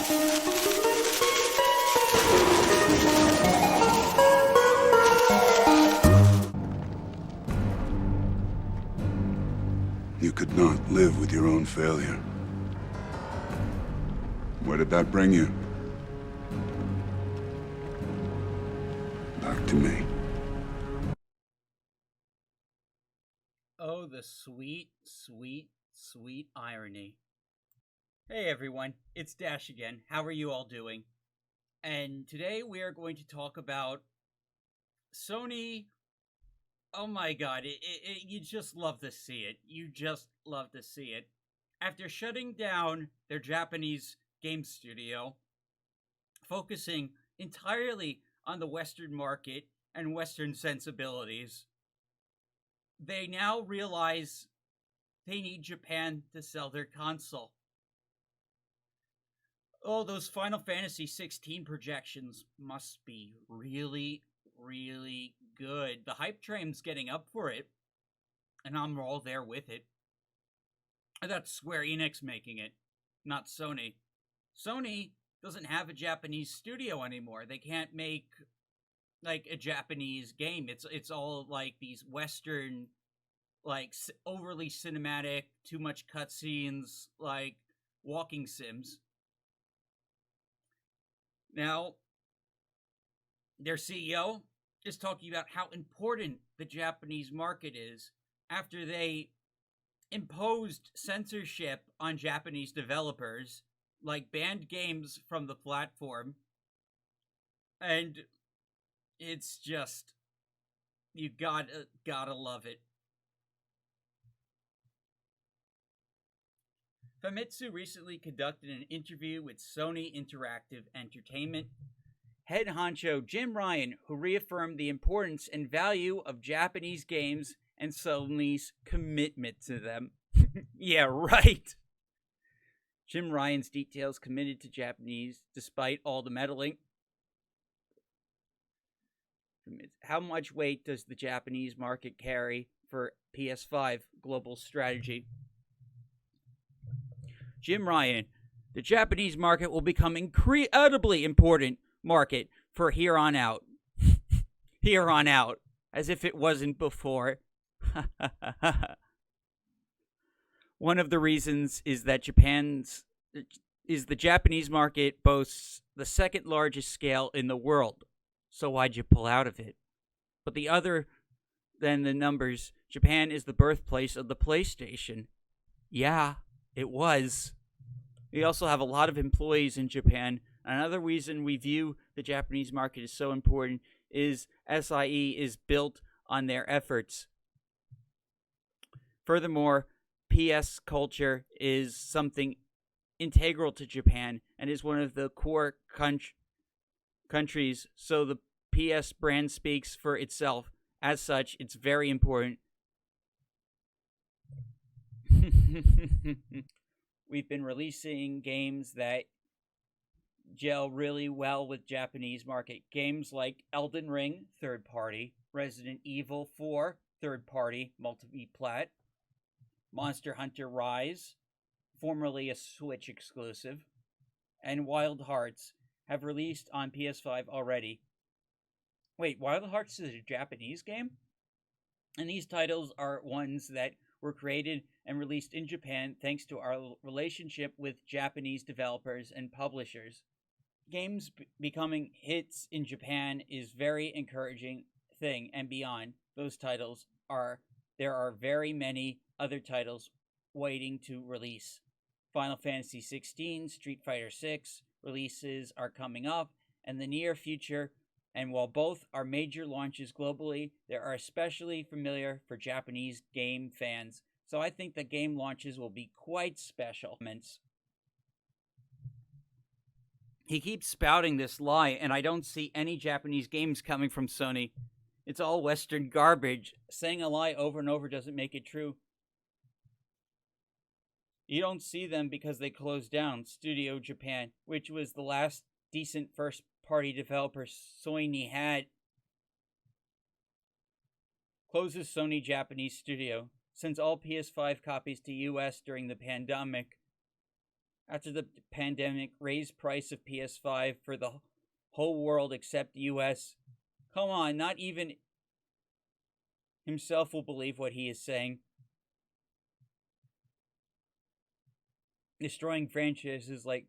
You could not live with your own failure. Where did that bring you? Back to me. Oh, the sweet, sweet, sweet irony. Hey everyone, it's Dash again. How are you all doing? And today we are going to talk about Sony. Oh my god, you just love to see it. You just love to see it. After shutting down their Japanese game studio, focusing entirely on the Western market and Western sensibilities, they now realize they need Japan to sell their console. Oh, those Final Fantasy XVI projections must be really, really good. The hype train's getting up for it, and I'm all there with it. That's Square Enix making it, not Sony. Sony doesn't have a Japanese studio anymore. They can't make like a Japanese game. It's all like these Western, like overly cinematic, too much cutscenes, like walking sims. Now, their CEO is talking about how important the Japanese market is after they imposed censorship on Japanese developers, like banned games from the platform. And it's just, you gotta love it. Famitsu recently conducted an interview with Sony Interactive Entertainment head honcho Jim Ryan, who reaffirmed the importance and value of Japanese games and Sony's commitment to them. Yeah, right. Jim Ryan's details committed to Japanese despite all the meddling. How much weight does the Japanese market carry for PS5 global strategy? Jim Ryan, the Japanese market will become incredibly important market for here on out. Here on out, as if it wasn't before. One of the reasons is that the Japanese market boasts the second largest scale in the world. So why'd you pull out of it? But the other than the numbers, Japan is the birthplace of the PlayStation. Yeah, it was. We also have a lot of employees in Japan. Another reason we view the Japanese market as so important is SIE is built on their efforts. Furthermore, PS culture is something integral to Japan and is one of the core countries, so the PS brand speaks for itself. As such, it's very important. We've been releasing games that gel really well with Japanese market. Games like Elden Ring, third party, Resident Evil 4, third party, multi-plat, Monster Hunter Rise, formerly a Switch exclusive, and Wild Hearts have released on PS5 already. Wait, Wild Hearts is a Japanese game? And these titles are ones that were created and released in Japan thanks to our relationship with Japanese developers and publishers. Games becoming hits in Japan is very encouraging thing, and beyond those titles there are very many other titles waiting to release. Final Fantasy XVI, Street Fighter VI releases are coming up in the near future, and while both are major launches globally, they are especially familiar for Japanese game fans. So I think the game launches will be quite special. He keeps spouting this lie, and I don't see any Japanese games coming from Sony. It's all Western garbage. Saying a lie over and over doesn't make it true. You don't see them because they closed down Studio Japan, which was the last decent first-party developer Sony had. Closes Sony Japanese studio. Sends all PS5 copies to US during the pandemic. after the pandemic raised price of PS5 for the whole world except the US. Come on, not even himself will believe what he is saying. Destroying franchises like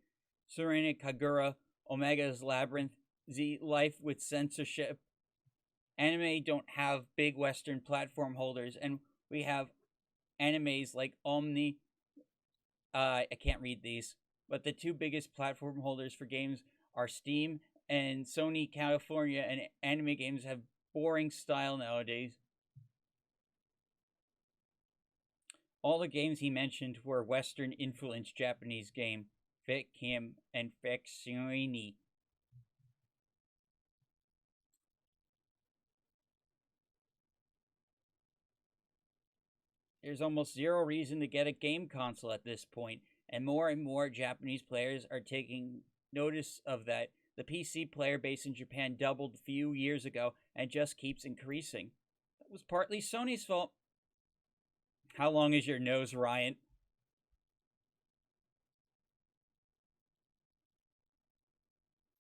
Serena Kagura, Omega's Labyrinth, Z Life with censorship. Anime don't have big Western platform holders, and we have animes like Omni. I can't read these, but the two biggest platform holders for games are Steam and Sony California, and anime games have boring style nowadays. All the games he mentioned were Western influenced Japanese game. Fic him and Fexini. There's almost zero reason to get a game console at this point, and more Japanese players are taking notice of that. The PC player base in Japan doubled a few years ago and just keeps increasing. That was partly Sony's fault. How long is your nose, Ryan?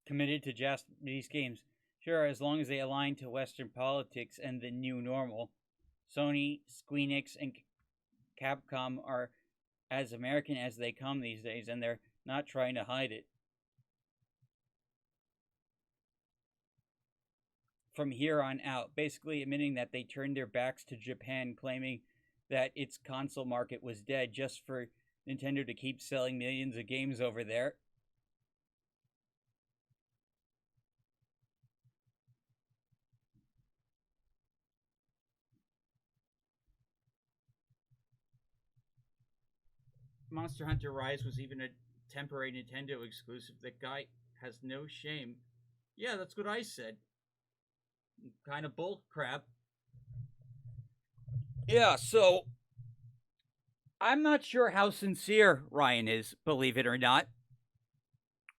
Committed to Japanese games. Sure, as long as they align to Western politics and the new normal. Sony, Squeenix, and Capcom are as American as they come these days, and they're not trying to hide it. From here on out, basically admitting that they turned their backs to Japan, claiming that its console market was dead just for Nintendo to keep selling millions of games over there. Monster Hunter Rise was even a temporary Nintendo exclusive. The guy has no shame. Yeah, that's what I said. Kind of bull crap. Yeah, so I'm not sure how sincere Ryan is, believe it or not.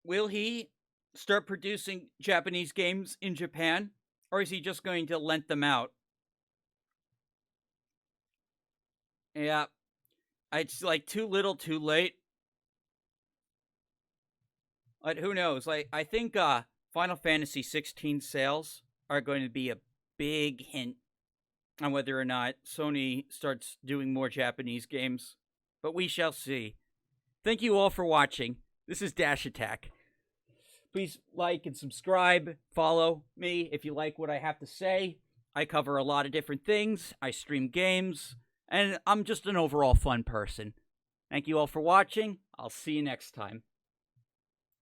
Will he start producing Japanese games in Japan, or is he just going to lent them out? Yeah, it's like too little, too late. But who knows? Like I think Final Fantasy XVI sales are going to be a big hint on whether or not Sony starts doing more Japanese games. But we shall see. Thank you all for watching. This is Dash Attack. Please like and subscribe. Follow me if you like what I have to say. I cover a lot of different things. I stream games. And I'm just an overall fun person. Thank you all for watching. I'll see you next time.